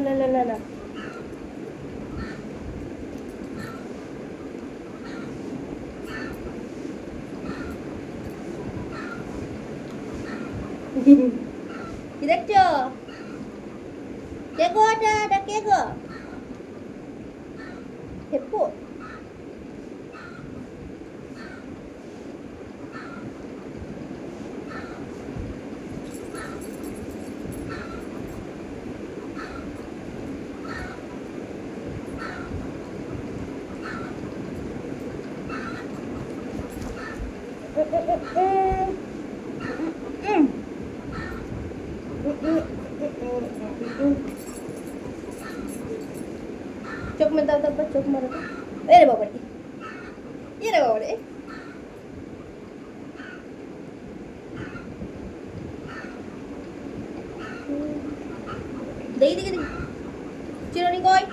না কি দেখছো? কে গো এটা কে গো? হেপো চোখ মেরে দাও, তারপর চোখ মারো। এরে বাবা রে, এরে বাবা রে। দেখি দেখি দেখি চিরুনি কই,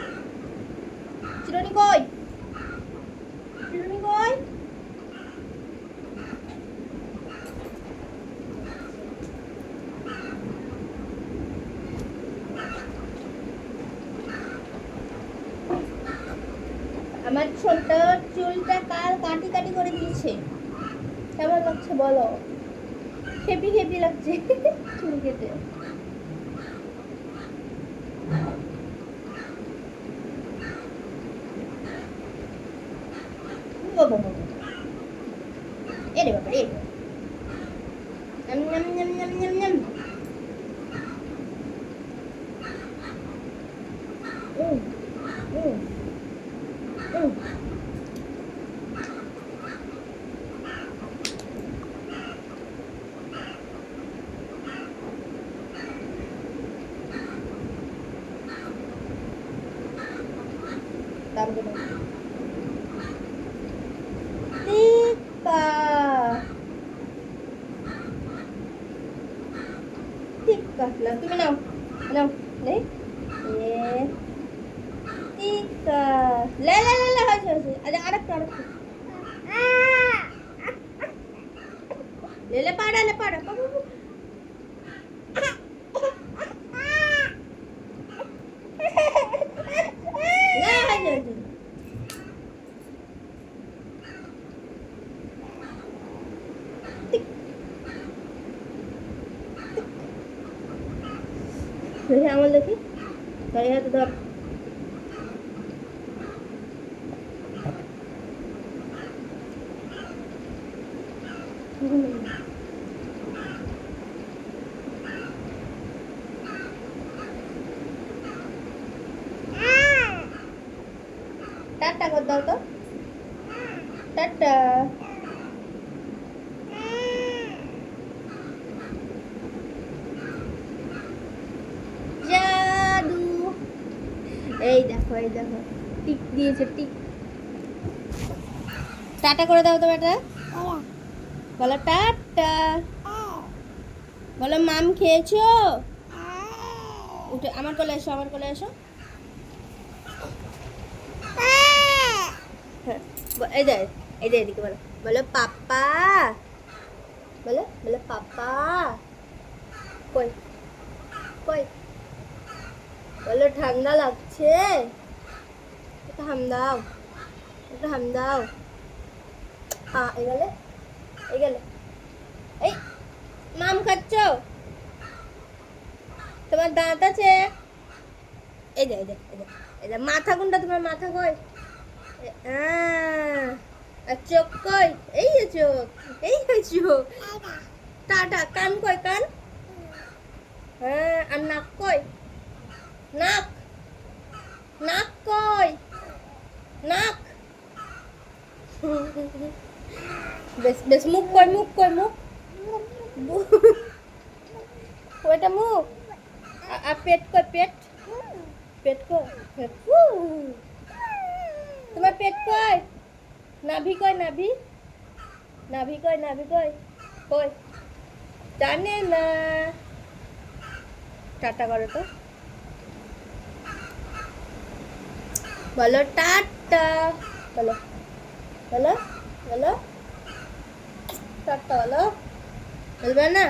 চিরুনি কই, চিরুনি কই? আমার ছোট চুলটা কাল কাটি কাটি করে দিয়েছে। কেমন লাগছে বলো? হেভি হেভি লাগছে চুল কেটে। এরে বাবা রে, নম নম নম নম নম নম। টিকা টিকা না, তুমি নাও নাও নেই এ টিকা। লে লে লে লে হয়েছে হয়েছে। আরে আরেকটা আরেকটা লে পাড়া লে পাড়া দেখি আমার দেখি গাড়ি হাতে ধর। টাটা কর দাও তো, টাটা। জাদু, এই দেখো এই দেখো টিক দিয়েছে টিক। টাটা করে দাও তো বেটা, বলো টাটা, বলো মাম খেয়েছো? উঠে আমার কোলে এসো, আমার কোলে এসো। হ্যাঁ এই যে এই যে এদিকে বলো, বলো পাপা, বলো বলো পাপা। কই কই, বলো ঠান্ডা লাগছে, একটু হাম দাও, একটু হাম দাও। এই গেলে এই গেলে এই মাম খাচ্ছ? তোমার দাঁত আছে? এই যে এই যে এই যে এই যে মাথা কোনটা তোমার, মাথা কই? আর চোখ কই? এই যে চোখ, এই যে চোখ। টাটা, কান কই কান? হ্যাঁ আর নাক কই? নাক, নাক কই? নাক। বেশ বেশ মুখ কই, মুখ কই, মুখ ওইটা মুখ। আর পেট কই, পেট, পেট কই? তোমার পেট কই? নাভি কই, নাভি, নাভি কই, নাভি কই? কই জানে না। টাটা করো তো, বলো টাটা, বলো বলো বলো টাটা, বলো বলবে না?